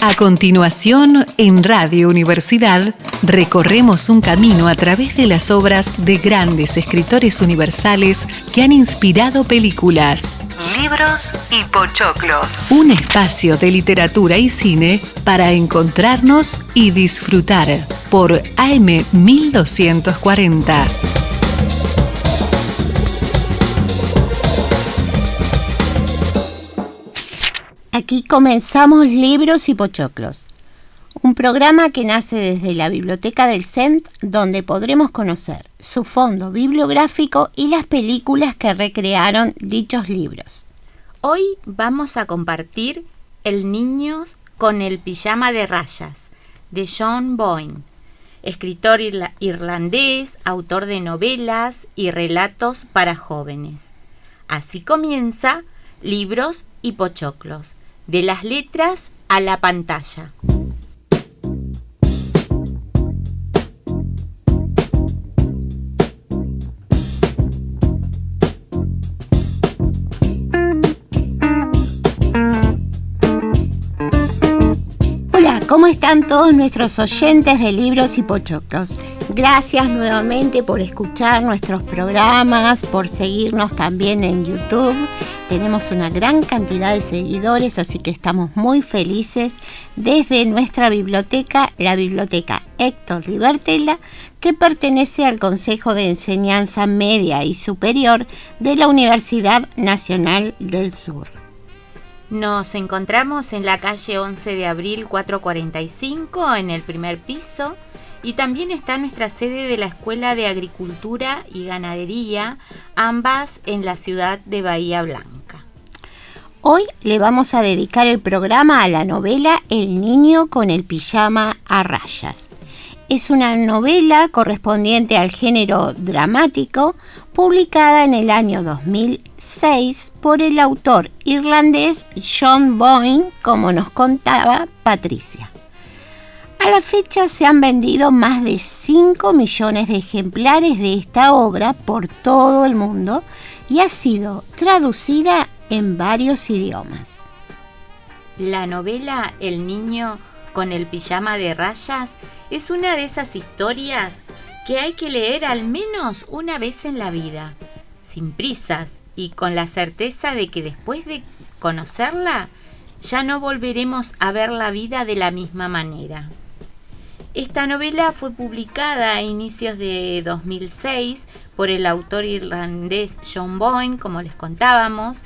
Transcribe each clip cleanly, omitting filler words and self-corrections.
A continuación, en Radio Universidad, recorremos un camino a través de las obras de grandes escritores universales que han inspirado películas, libros y pochoclos. Un espacio de literatura y cine para encontrarnos y disfrutar por AM 1240. Aquí comenzamos Libros y Pochoclos, un programa que nace desde la Biblioteca del CENT, donde podremos conocer su fondo bibliográfico y las películas que recrearon dichos libros. Hoy vamos a compartir El niño con el pijama de rayas, de John Boyne, escritor irlandés, autor de novelas y relatos para jóvenes. Así comienza Libros y Pochoclos, de las letras a la pantalla. Hola, ¿cómo están todos nuestros oyentes de Libros y Pochoclos? Gracias nuevamente por escuchar nuestros programas, por seguirnos también en YouTube. Tenemos una gran cantidad de seguidores, así que estamos muy felices desde nuestra biblioteca, la Biblioteca Héctor Libertela, que pertenece al Consejo de Enseñanza Media y Superior de la Universidad Nacional del Sur. Nos encontramos en la calle 11 de abril 445, en el primer piso, y también está nuestra sede de la Escuela de Agricultura y Ganadería, ambas en la ciudad de Bahía Blanca. Hoy le vamos a dedicar el programa a la novela El niño con el pijama a rayas. Es una novela correspondiente al género dramático, publicada en el año 2006 por el autor irlandés John Boyne, como nos contaba Patricia. A la fecha se han vendido más de 5 millones de ejemplares de esta obra por todo el mundo y ha sido traducida en varios idiomas. La novela El niño con el pijama de rayas es una de esas historias que hay que leer al menos una vez en la vida, sin prisas y con la certeza de que después de conocerla ya no volveremos a ver la vida de la misma manera. Esta novela fue publicada a inicios de 2006 por el autor irlandés John Boyne, como les contábamos,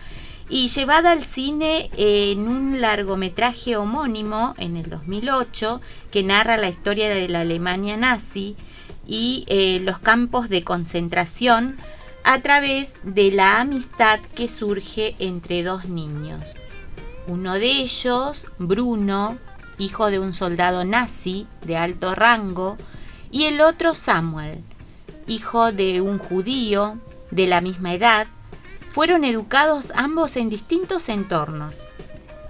y llevada al cine en un largometraje homónimo en el 2008 que narra la historia de la Alemania nazi y los campos de concentración a través de la amistad que surge entre dos niños. Uno de ellos, Bruno, hijo de un soldado nazi de alto rango, y el otro Samuel, hijo de un judío de la misma edad. Fueron educados ambos en distintos entornos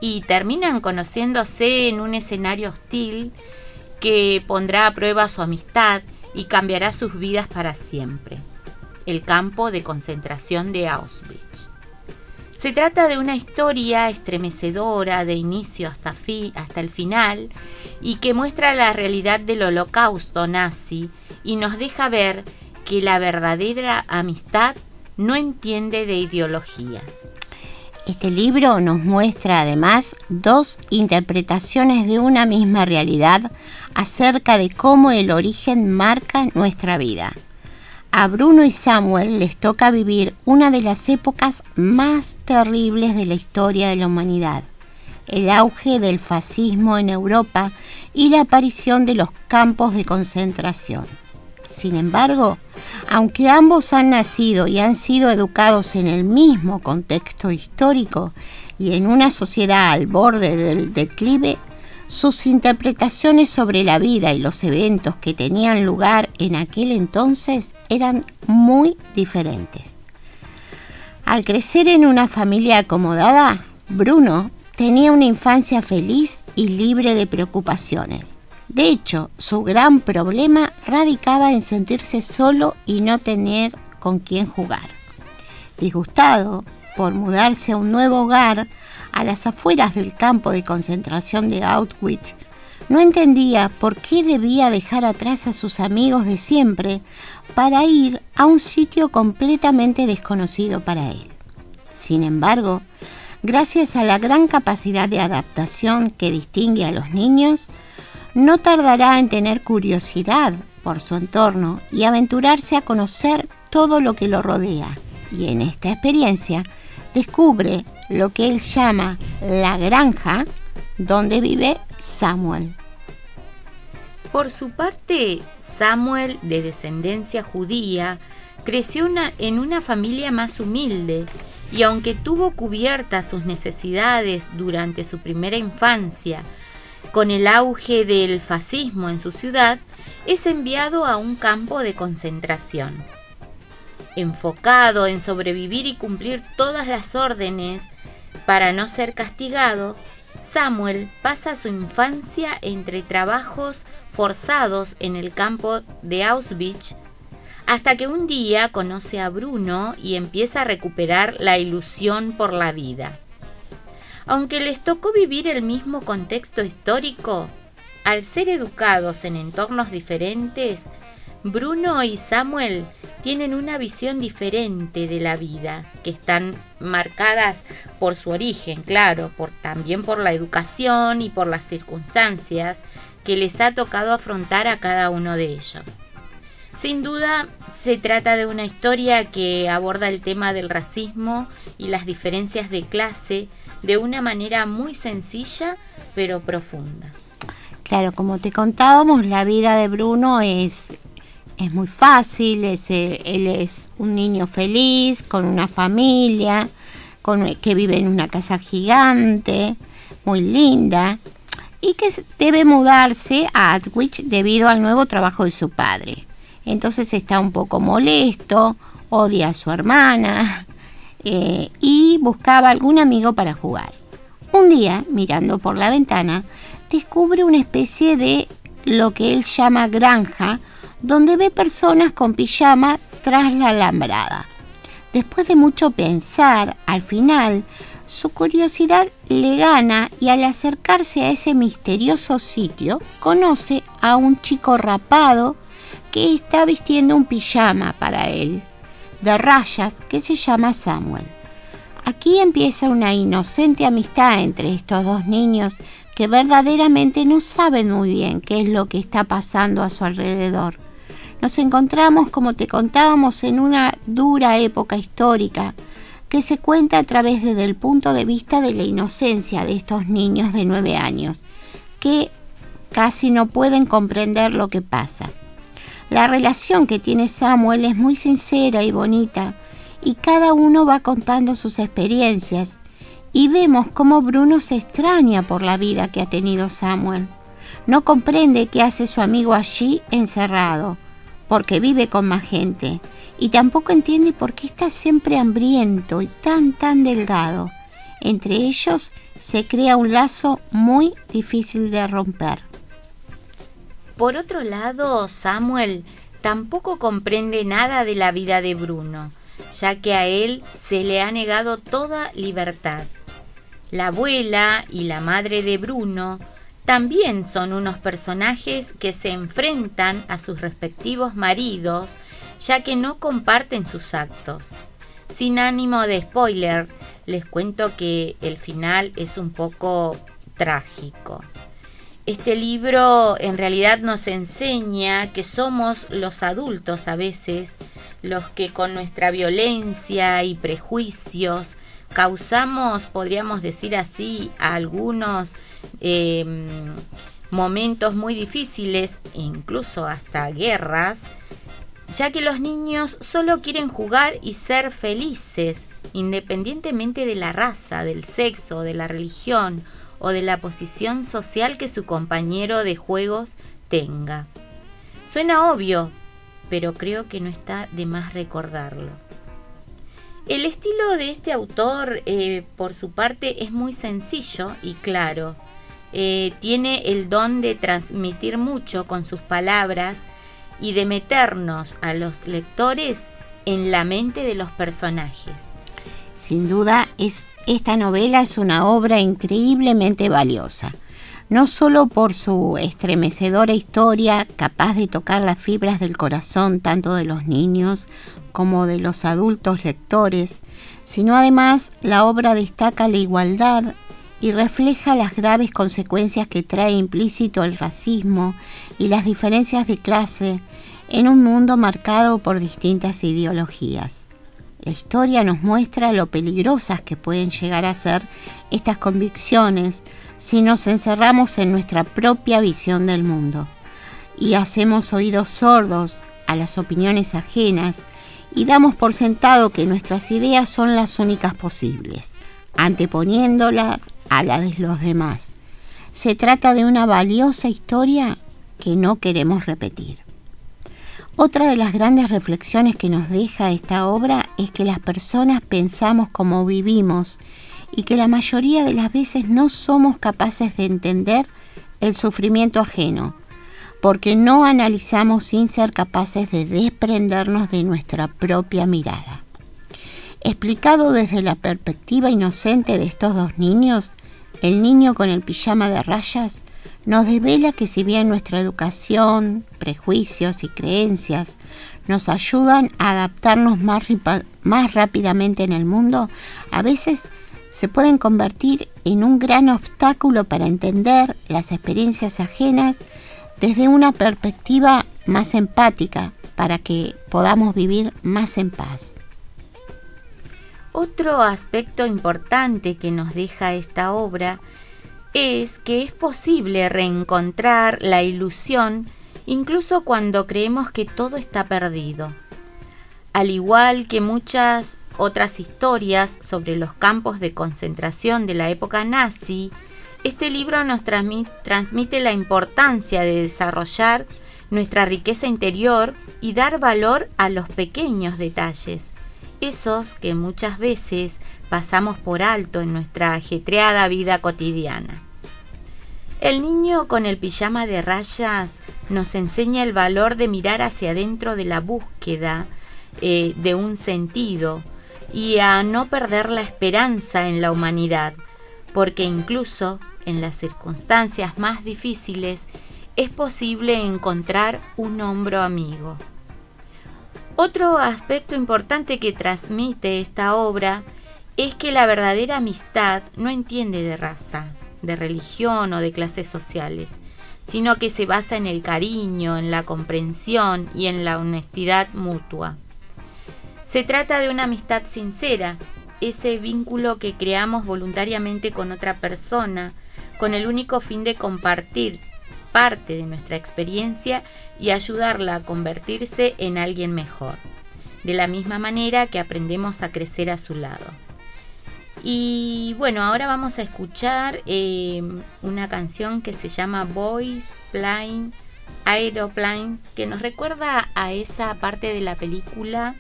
y terminan conociéndose en un escenario hostil que pondrá a prueba su amistad y cambiará sus vidas para siempre: el campo de concentración de Auschwitz. Se trata de una historia estremecedora de inicio hasta el final y que muestra la realidad del holocausto nazi y nos deja ver que la verdadera amistad no entiende de ideologías. Este libro nos muestra además dos interpretaciones de una misma realidad acerca de cómo el origen marca nuestra vida. A Bruno y Samuel les toca vivir una de las épocas más terribles de la historia de la humanidad: el auge del fascismo en Europa y la aparición de los campos de concentración. Sin embargo, aunque ambos han nacido y han sido educados en el mismo contexto histórico y en una sociedad al borde del declive, sus interpretaciones sobre la vida y los eventos que tenían lugar en aquel entonces eran muy diferentes. Al crecer en una familia acomodada, Bruno tenía una infancia feliz y libre de preocupaciones. De hecho, su gran problema radicaba en sentirse solo y no tener con quién jugar. Disgustado por mudarse a un nuevo hogar, a las afueras del campo de concentración de Auschwitz, no entendía por qué debía dejar atrás a sus amigos de siempre para ir a un sitio completamente desconocido para él. Sin embargo, gracias a la gran capacidad de adaptación que distingue a los niños, no tardará en tener curiosidad por su entorno y aventurarse a conocer todo lo que lo rodea. Y en esta experiencia descubre lo que él llama la granja donde vive Samuel. Por su parte, Samuel, de descendencia judía, creció en una familia más humilde y aunque tuvo cubiertas sus necesidades durante su primera infancia, con el auge del fascismo en su ciudad, es enviado a un campo de concentración. Enfocado en sobrevivir y cumplir todas las órdenes para no ser castigado, Samuel pasa su infancia entre trabajos forzados en el campo de Auschwitz, hasta que un día conoce a Bruno y empieza a recuperar la ilusión por la vida. Aunque les tocó vivir el mismo contexto histórico, al ser educados en entornos diferentes, Bruno y Samuel tienen una visión diferente de la vida, que están marcadas por su origen, claro, también por la educación y por las circunstancias que les ha tocado afrontar a cada uno de ellos. Sin duda, se trata de una historia que aborda el tema del racismo y las diferencias de clase de una manera muy sencilla, pero profunda. Claro, como te contábamos, la vida de Bruno es muy fácil, él es un niño feliz, con una familia, que vive en una casa gigante, muy linda, y que debe mudarse a Auschwitz debido al nuevo trabajo de su padre. Entonces está un poco molesto, odia a su hermana y buscaba algún amigo para jugar. Un día, mirando por la ventana, descubre una especie de lo que él llama granja, donde ve personas con pijama tras la alambrada. Después de mucho pensar, al final, su curiosidad le gana y al acercarse a ese misterioso sitio, conoce a un chico rapado que está vistiendo un pijama para él, de rayas, que se llama Samuel. Aquí empieza una inocente amistad entre estos dos niños que verdaderamente no saben muy bien qué es lo que está pasando a su alrededor. Nos encontramos, como te contábamos, en una dura época histórica que se cuenta a través desde el punto de vista de la inocencia de estos niños de 9 años, que casi no pueden comprender lo que pasa. La relación que tiene Samuel es muy sincera y bonita, y cada uno va contando sus experiencias, y vemos cómo Bruno se extraña por la vida que ha tenido Samuel. No comprende qué hace su amigo allí encerrado, porque vive con más gente, y tampoco entiende por qué está siempre hambriento y tan delgado. Entre ellos se crea un lazo muy difícil de romper. Por otro lado, Samuel tampoco comprende nada de la vida de Bruno, ya que a él se le ha negado toda libertad. La abuela y la madre de Bruno también son unos personajes que se enfrentan a sus respectivos maridos, ya que no comparten sus actos. Sin ánimo de spoiler, les cuento que el final es un poco trágico. Este libro en realidad nos enseña que somos los adultos a veces los que con nuestra violencia y prejuicios causamos, podríamos decir así, algunos momentos muy difíciles, incluso hasta guerras, ya que los niños solo quieren jugar y ser felices, independientemente de la raza, del sexo, de la religión o de la posición social que su compañero de juegos tenga. Suena obvio, pero creo que no está de más recordarlo. El estilo de este autor, por su parte, es muy sencillo y claro. Tiene el don de transmitir mucho con sus palabras y de meternos a los lectores en la mente de los personajes. Sin duda, esta novela es una obra increíblemente valiosa, no solo por su estremecedora historia capaz de tocar las fibras del corazón tanto de los niños como de los adultos lectores, sino además la obra destaca la igualdad y refleja las graves consecuencias que trae implícito el racismo y las diferencias de clase en un mundo marcado por distintas ideologías. La historia nos muestra lo peligrosas que pueden llegar a ser estas convicciones si nos encerramos en nuestra propia visión del mundo y hacemos oídos sordos a las opiniones ajenas y damos por sentado que nuestras ideas son las únicas posibles, anteponiéndolas a las de los demás. Se trata de una valiosa historia que no queremos repetir. Otra de las grandes reflexiones que nos deja esta obra es que las personas pensamos como vivimos y que la mayoría de las veces no somos capaces de entender el sufrimiento ajeno, porque no analizamos sin ser capaces de desprendernos de nuestra propia mirada. Explicado desde la perspectiva inocente de estos dos niños, el niño con el pijama de rayas nos devela que si bien nuestra educación, prejuicios y creencias nos ayudan a adaptarnos más rápidamente en el mundo, a veces se pueden convertir en un gran obstáculo para entender las experiencias ajenas desde una perspectiva más empática, para que podamos vivir más en paz. Otro aspecto importante que nos deja esta obra es que es posible reencontrar la ilusión incluso cuando creemos que todo está perdido. Al igual que muchas otras historias sobre los campos de concentración de la época nazi, este libro nos transmite la importancia de desarrollar nuestra riqueza interior y dar valor a los pequeños detalles, esos que muchas veces pasamos por alto en nuestra ajetreada vida cotidiana. El niño con el pijama de rayas nos enseña el valor de mirar hacia adentro de la búsqueda de un sentido y a no perder la esperanza en la humanidad, porque incluso en las circunstancias más difíciles es posible encontrar un hombro amigo. Otro aspecto importante que transmite esta obra es que la verdadera amistad no entiende de raza, de religión o de clases sociales, sino que se basa en el cariño, en la comprensión y en la honestidad mutua. Se trata de una amistad sincera, ese vínculo que creamos voluntariamente con otra persona, con el único fin de compartir parte de nuestra experiencia y ayudarla a convertirse en alguien mejor, de la misma manera que aprendemos a crecer a su lado. Y bueno, ahora vamos a escuchar una canción que se llama Boys Flying Aeroplanes, que nos recuerda a esa parte de la película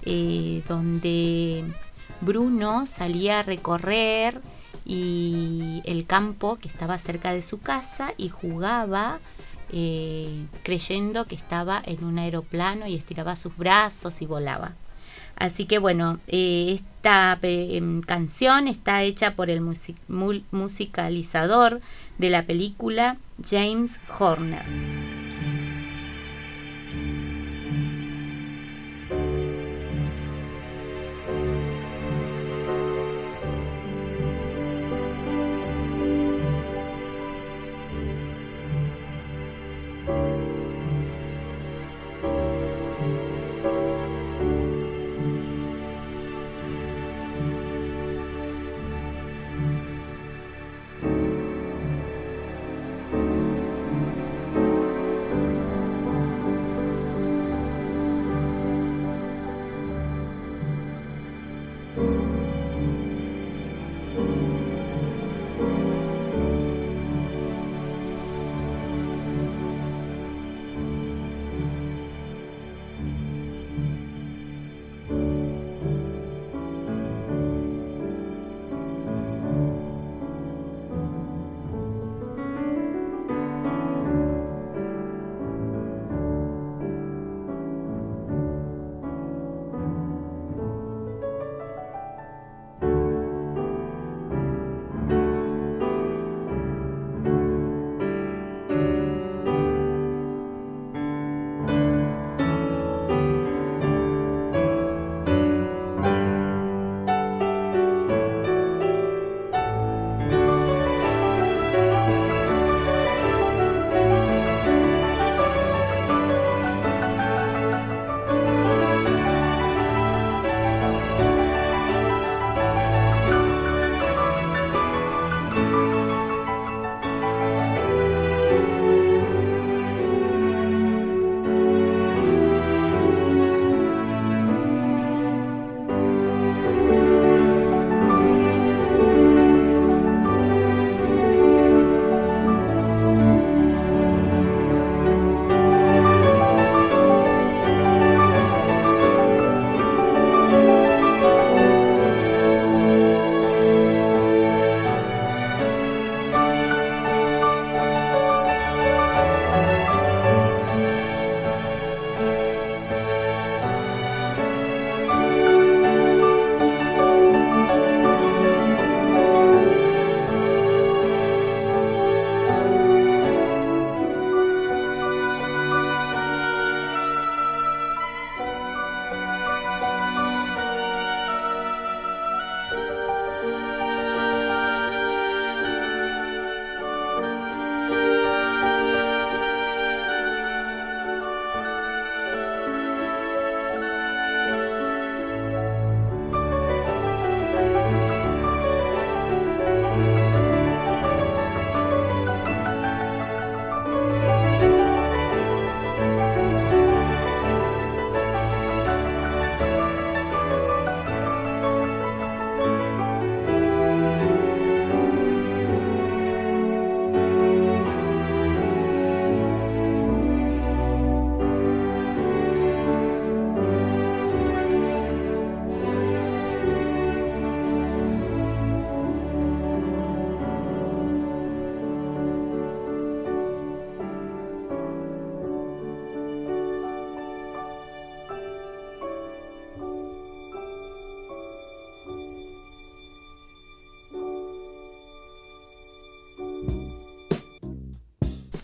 donde Bruno salía a recorrer y el campo que estaba cerca de su casa y jugaba creyendo que estaba en un aeroplano y estiraba sus brazos y volaba. Así que bueno, esta canción está hecha por el musicalizador de la película, James Horner.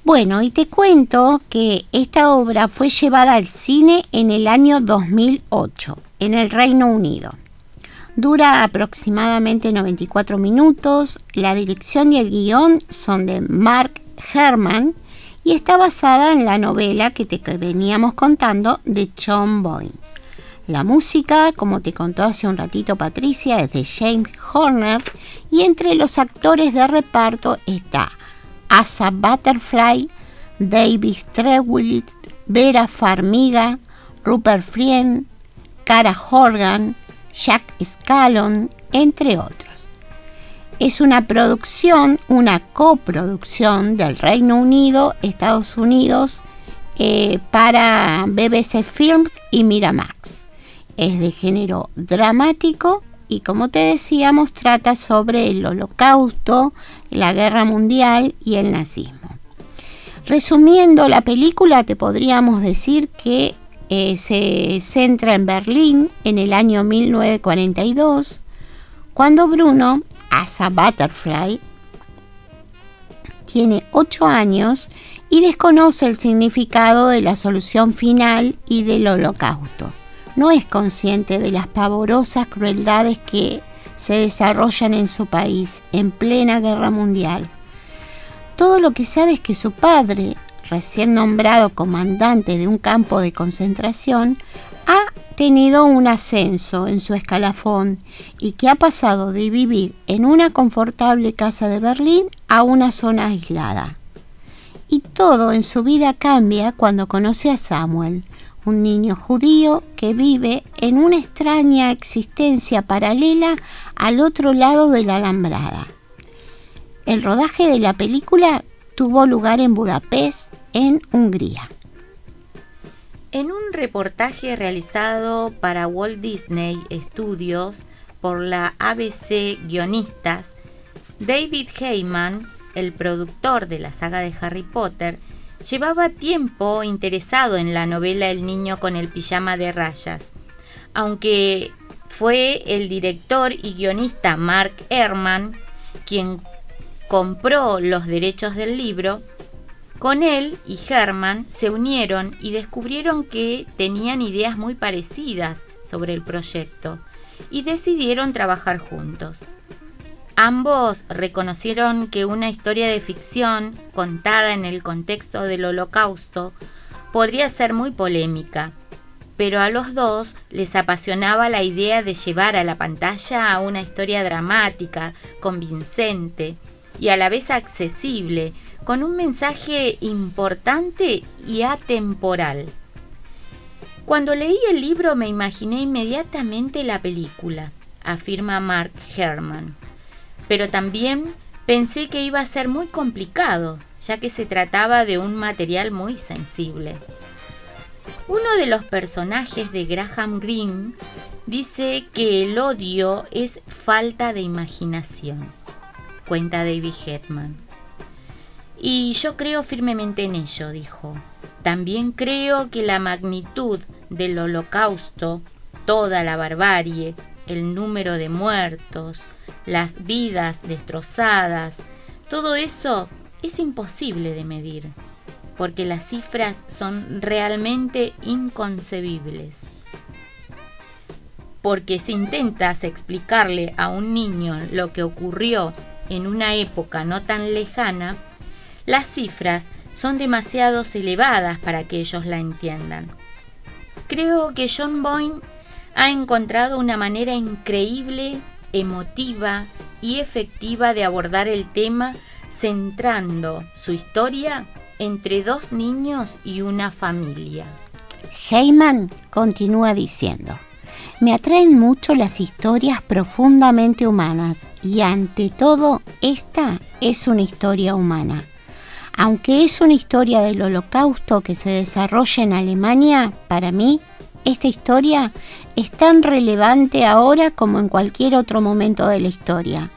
Bueno, y te cuento que esta obra fue llevada al cine en el año 2008, en el Reino Unido. Dura aproximadamente 94 minutos, la dirección y el guión son de Mark Herman y está basada en la novela que te veníamos contando de John Boyne. La música, como te contó hace un ratito Patricia, es de James Horner y entre los actores de reparto está Asa Butterfly, David Stewart, Vera Farmiga, Rupert Friend, Cara Horgan, Jack Scallon, entre otros. Es una coproducción del Reino Unido, Estados Unidos, para BBC Films y Miramax. Es de género dramático y, como te decíamos, trata sobre el Holocausto, la Guerra Mundial y el nazismo. Resumiendo la película, te podríamos decir que se centra en Berlín en el año 1942, cuando Bruno, Asa Butterfly, tiene 8 años y desconoce el significado de la solución final y del Holocausto. No es consciente de las pavorosas crueldades que se desarrollan en su país en plena guerra mundial. Todo lo que sabe es que su padre, recién nombrado comandante de un campo de concentración, ha tenido un ascenso en su escalafón y que ha pasado de vivir en una confortable casa de Berlín a una zona aislada. Y todo en su vida cambia cuando conoce a Samuel, un niño judío que vive en una extraña existencia paralela al otro lado de la alambrada. El rodaje de la película tuvo lugar en Budapest, en Hungría. En un reportaje realizado para Walt Disney Studios por la ABC Guionistas, David Heyman, el productor de la saga de Harry Potter, llevaba tiempo interesado en la novela El niño con el pijama de rayas. Aunque fue el director y guionista Mark Herman quien compró los derechos del libro, con él y Herman se unieron y descubrieron que tenían ideas muy parecidas sobre el proyecto y decidieron trabajar juntos. Ambos reconocieron que una historia de ficción contada en el contexto del Holocausto podría ser muy polémica, pero a los dos les apasionaba la idea de llevar a la pantalla a una historia dramática, convincente y a la vez accesible, con un mensaje importante y atemporal. Cuando leí el libro me imaginé inmediatamente la película, afirma Mark Herman. Pero también pensé que iba a ser muy complicado, ya que se trataba de un material muy sensible. Uno de los personajes de Graham Greene dice que el odio es falta de imaginación, cuenta David Heyman. Y yo creo firmemente en ello, dijo. También creo que la magnitud del Holocausto, toda la barbarie, el número de muertos, las vidas destrozadas, todo eso es imposible de medir, porque las cifras son realmente inconcebibles. Porque si intentas explicarle a un niño lo que ocurrió en una época no tan lejana, las cifras son demasiado elevadas para que ellos la entiendan. Creo que John Boyne ha encontrado una manera increíble, emotiva y efectiva de abordar el tema, centrando su historia entre dos niños y una familia. Heyman continúa diciendo: me atraen mucho las historias profundamente humanas y ante todo esta es una historia humana. Aunque es una historia del Holocausto que se desarrolla en Alemania, para mí esta historia es tan relevante ahora como en cualquier otro momento de la historia.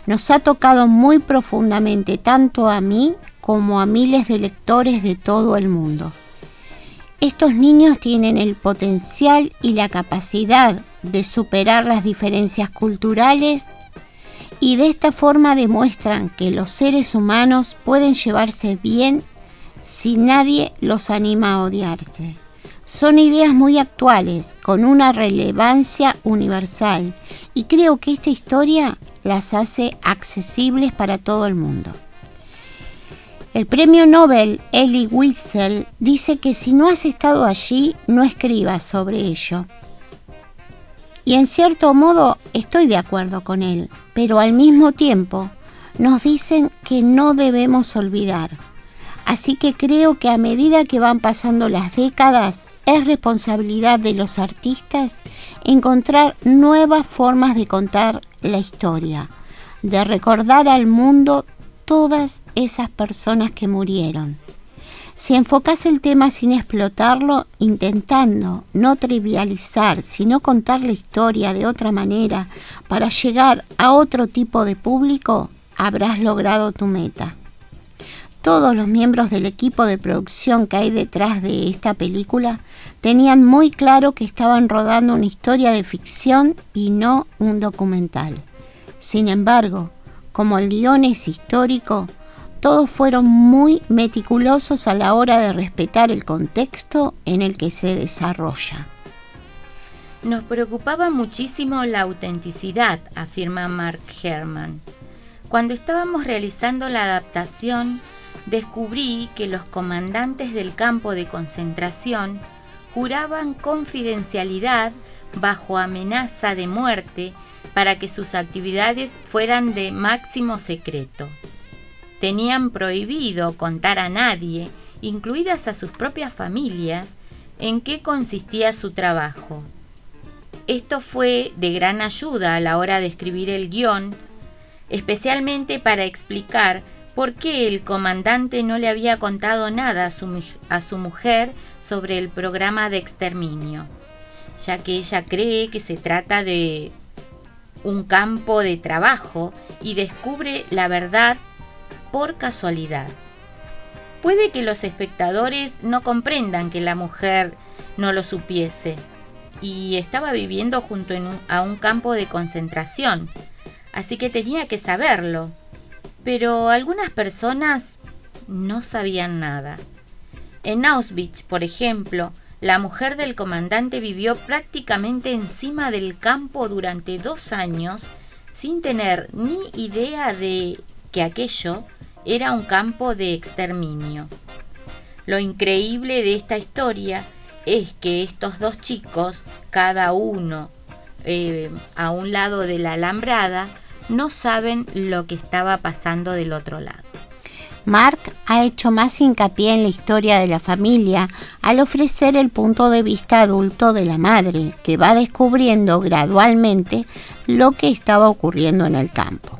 Nos ha tocado muy profundamente tanto a mí como a miles de lectores de todo el mundo. Estos niños tienen el potencial y la capacidad de superar las diferencias culturales y de esta forma demuestran que los seres humanos pueden llevarse bien si nadie los anima a odiarse. Son ideas muy actuales, con una relevancia universal, y creo que esta historia las hace accesibles para todo el mundo. El premio Nobel Elie Wiesel dice que si no has estado allí, no escribas sobre ello. Y en cierto modo estoy de acuerdo con él, pero al mismo tiempo nos dicen que no debemos olvidar. Así que creo que a medida que van pasando las décadas, es responsabilidad de los artistas encontrar nuevas formas de contar la historia, de recordar al mundo todas esas personas que murieron. Si enfocas el tema sin explotarlo, intentando no trivializar, sino contar la historia de otra manera para llegar a otro tipo de público, habrás logrado tu meta. Todos los miembros del equipo de producción que hay detrás de esta película tenían muy claro que estaban rodando una historia de ficción y no un documental. Sin embargo, como el guión es histórico, todos fueron muy meticulosos a la hora de respetar el contexto en el que se desarrolla. Nos preocupaba muchísimo la autenticidad, afirma Mark Herman. Cuando estábamos realizando la adaptación, descubrí que los comandantes del campo de concentración juraban confidencialidad bajo amenaza de muerte para que sus actividades fueran de máximo secreto. Tenían prohibido contar a nadie, incluidas a sus propias familias, en qué consistía su trabajo. Esto fue de gran ayuda a la hora de escribir el guión, especialmente para explicar por qué el comandante no le había contado nada a su mujer sobre el programa de exterminio, ya que ella cree que se trata de un campo de trabajo y descubre la verdad por casualidad. Puede que los espectadores no comprendan que la mujer no lo supiese y estaba viviendo junto a un campo de concentración, así que tenía que saberlo. Pero algunas personas no sabían nada. En Auschwitz, por ejemplo, la mujer del comandante vivió prácticamente encima del campo durante 2 años sin tener ni idea de que aquello era un campo de exterminio. Lo increíble de esta historia es que estos 2 chicos, cada uno a un lado de la alambrada, no saben lo que estaba pasando del otro lado. Mark ha hecho más hincapié en la historia de la familia al ofrecer el punto de vista adulto de la madre, que va descubriendo gradualmente lo que estaba ocurriendo en el campo.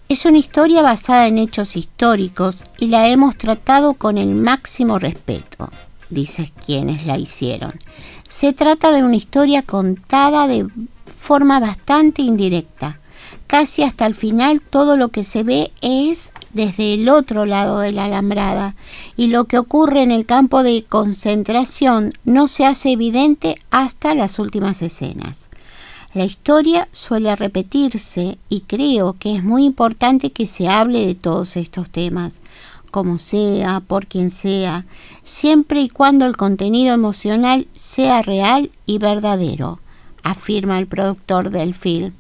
Es una historia basada en hechos históricos y la hemos tratado con el máximo respeto, dice quienes la hicieron. Se trata de una historia contada de forma bastante indirecta. Casi hasta el final todo lo que se ve es desde el otro lado de la alambrada y lo que ocurre en el campo de concentración no se hace evidente hasta las últimas escenas. La historia suele repetirse y creo que es muy importante que se hable de todos estos temas, como sea, por quien sea, siempre y cuando el contenido emocional sea real y verdadero, afirma el productor del film.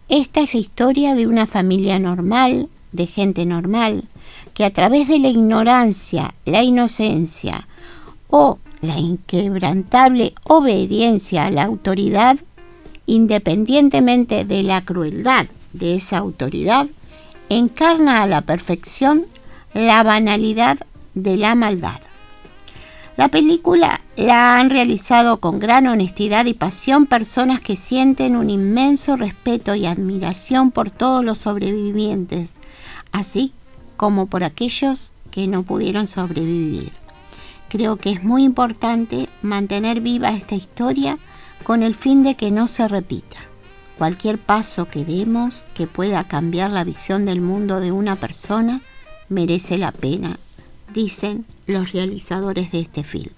Esta es la historia de una familia normal, de gente normal, que a través de la ignorancia, la inocencia o la inquebrantable obediencia a la autoridad, independientemente de la crueldad de esa autoridad, encarna a la perfección la banalidad de la maldad. La película la han realizado con gran honestidad y pasión personas que sienten un inmenso respeto y admiración por todos los sobrevivientes, así como por aquellos que no pudieron sobrevivir. Creo que es muy importante mantener viva esta historia con el fin de que no se repita. Cualquier paso que demos que pueda cambiar la visión del mundo de una persona merece la pena, dicen los realizadores de este film,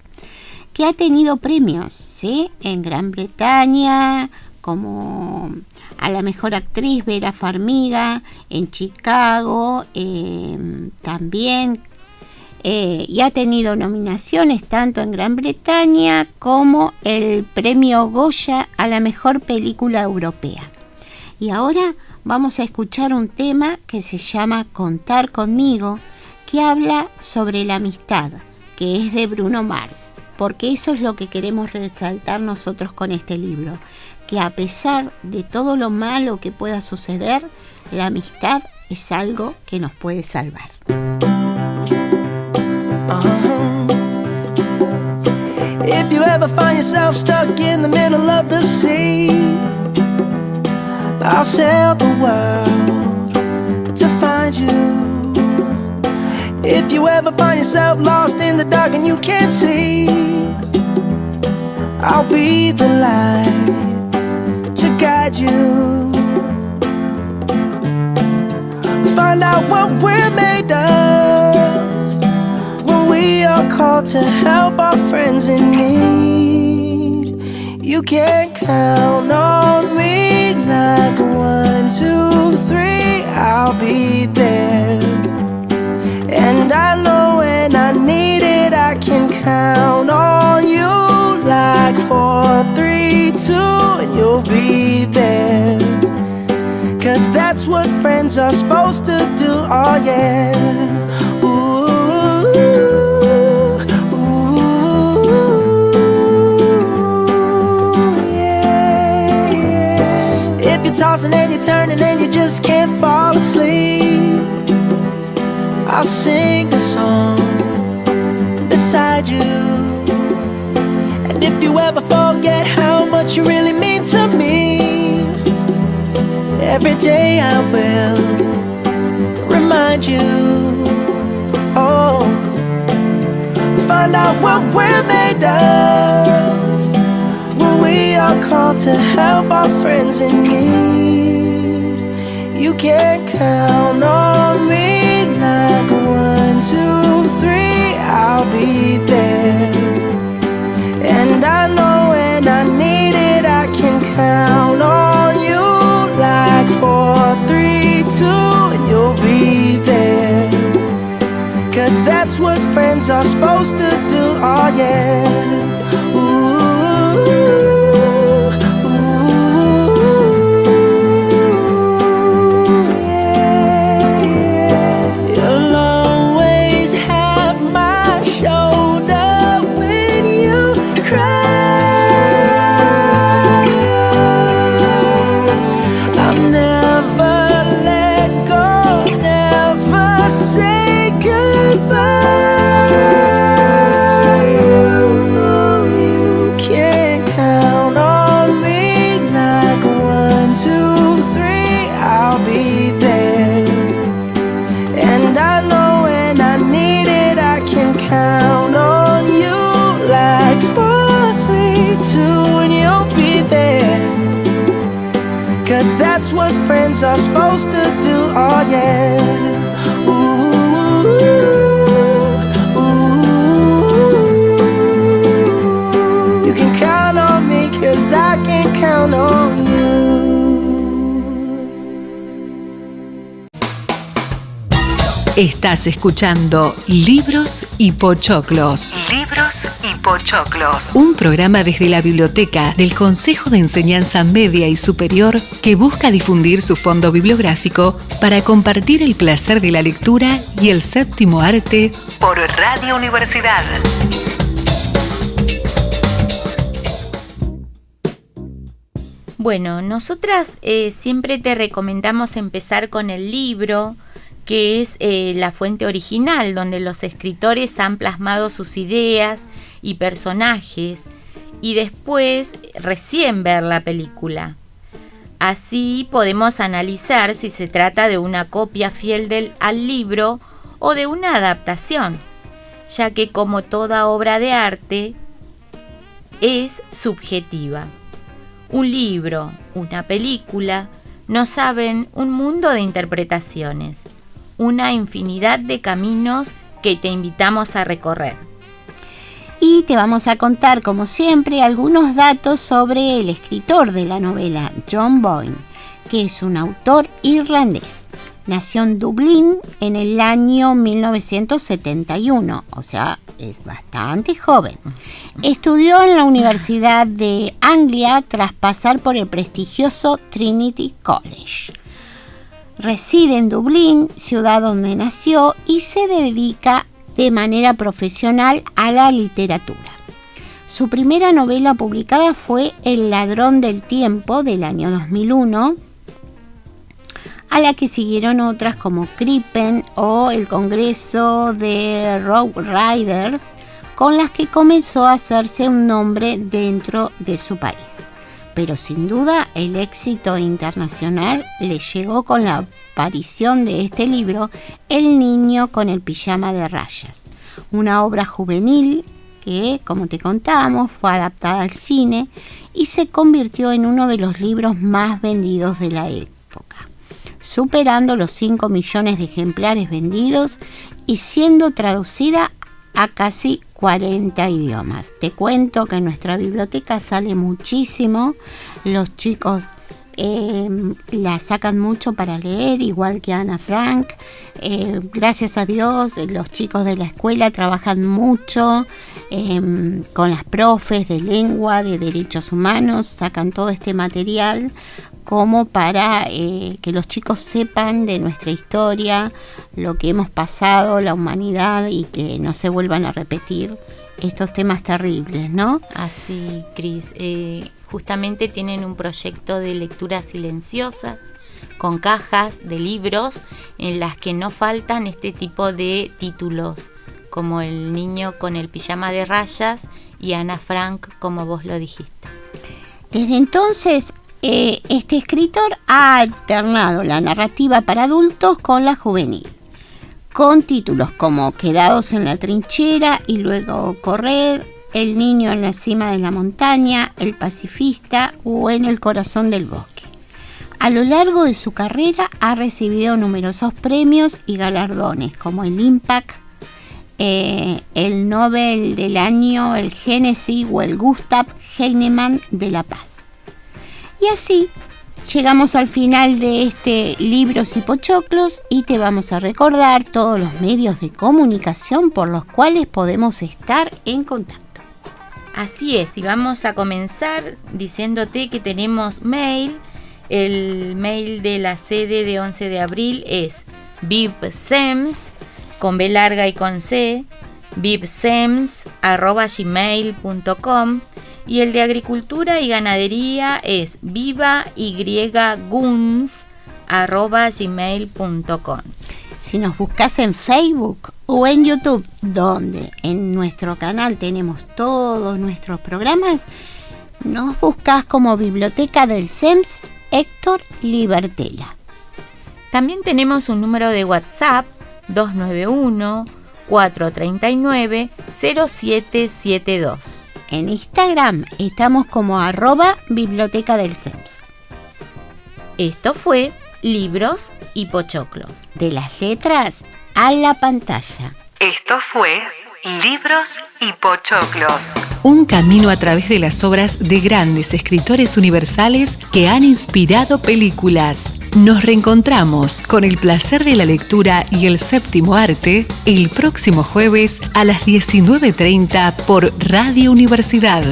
que ha tenido premios, ¿sí?, en Gran Bretaña, como a la mejor actriz Vera Farmiga, en Chicago, también y ha tenido nominaciones tanto en Gran Bretaña como el premio Goya a la mejor película europea. Y ahora vamos a escuchar un tema que se llama Contar conmigo, que habla sobre la amistad, que es de Bruno Mars, porque eso es lo que queremos resaltar nosotros con este libro, que a pesar de todo lo malo que pueda suceder, la amistad es algo que nos puede salvar. If you ever find yourself stuck in the middle of the sea, I'll sail the world to find you. If you ever find yourself lost in the dark and you can't see, I'll be the light to guide you. Find out what we're made of when we are called to help our friends in need. You can count on me like 1, 2, 3, I'll be there. And I know when I need it, I can count on you like 4, 3, 2, and you'll be there. 'Cause that's what friends are supposed to do, oh yeah. Ooh, ooh, yeah, yeah. If you're tossing and you're turning and you just can't fall asleep, I'll sing a song beside you. And if you ever forget how much you really mean to me, every day I will remind you. Oh, find out what we're made of when we are called to help our friends in need. You can count on me like 1, 2, 3, I'll be there. And I know when I need it, I can count on you like 4, 3, 2, and you'll be there. 'Cause that's what friends are supposed to do, oh yeah. Ooh, that's what friends are supposed to do, oh yeah. Ooh, ooh. You can count on me 'cause I can count on you. Estás escuchando Libros y Pochoclos. Libros y Pochoclos. Un programa desde la biblioteca del Consejo de Enseñanza Media y Superior que busca difundir su fondo bibliográfico para compartir el placer de la lectura y el séptimo arte por Radio Universidad. Bueno, nosotras siempre te recomendamos empezar con el libro, que es la fuente original, donde los escritores han plasmado sus ideas y personajes, y después recién ver la película. Así podemos analizar si se trata de una copia fiel al libro o de una adaptación, ya que como toda obra de arte es subjetiva. Un libro, una película, nos abren un mundo de interpretaciones, una infinidad de caminos que te invitamos a recorrer. Y te vamos a contar, como siempre, algunos datos sobre el escritor de la novela, John Boyne, que es un autor irlandés. Nació en Dublín en el año 1971, o sea, es bastante joven. Estudió en la Universidad de Anglia tras pasar por el prestigioso Trinity College. Reside en Dublín, ciudad donde nació, y se dedica de manera profesional a la literatura. Su primera novela publicada fue El ladrón del tiempo, del año 2001, a la que siguieron otras como Crippen o El Congreso de Rough Riders, con las que comenzó a hacerse un nombre dentro de su país. Pero sin duda el éxito internacional le llegó con la aparición de este libro, El niño con el pijama de rayas, una obra juvenil que, como te contamos, fue adaptada al cine y se convirtió en uno de los libros más vendidos de la época, superando los 5 millones de ejemplares vendidos y siendo traducida a casi 40 idiomas. Te cuento que en nuestra biblioteca sale muchísimo, los chicos la sacan mucho para leer, igual que Ana Frank. Gracias a Dios, los chicos de la escuela trabajan mucho con las profes de lengua, de derechos humanos, sacan todo este material como para que los chicos sepan de nuestra historia, lo que hemos pasado, la humanidad, y que no se vuelvan a repetir estos temas terribles, ¿no? Así, Cris. Justamente tienen un proyecto de lectura silenciosa con cajas de libros en las que no faltan este tipo de títulos, como El niño con el pijama de rayas y Ana Frank, como vos lo dijiste. Desde entonces, este escritor ha alternado la narrativa para adultos con la juvenil, con títulos como Quedados en la trinchera y luego Correr, El niño en la cima de la montaña, El pacifista o En el corazón del bosque. A lo largo de su carrera ha recibido numerosos premios y galardones como el Impact, el Nobel del Año, el Génesis o el Gustav Heinemann de la Paz. Y así llegamos al final de este Libros y Pochoclos y te vamos a recordar todos los medios de comunicación por los cuales podemos estar en contacto. Así es, y vamos a comenzar diciéndote que tenemos mail. El mail de la sede de 11 de abril es vipsems, con B larga y con C, vipsems@gmail.com, y el de agricultura y ganadería es vivayguns@gmail.com. Si nos buscas en Facebook o en YouTube, donde en nuestro canal tenemos todos nuestros programas, nos buscas como Biblioteca del SEMS Héctor Libertela. También tenemos un número de WhatsApp 291-439-0772. En Instagram estamos como @Biblioteca del SEMS. Esto fue Libros y Pochoclos. De las letras a la pantalla. Esto fue Libros y Pochoclos. Un camino a través de las obras de grandes escritores universales que han inspirado películas. Nos reencontramos con el placer de la lectura y el séptimo arte el próximo jueves a las 19:30 por Radio Universidad.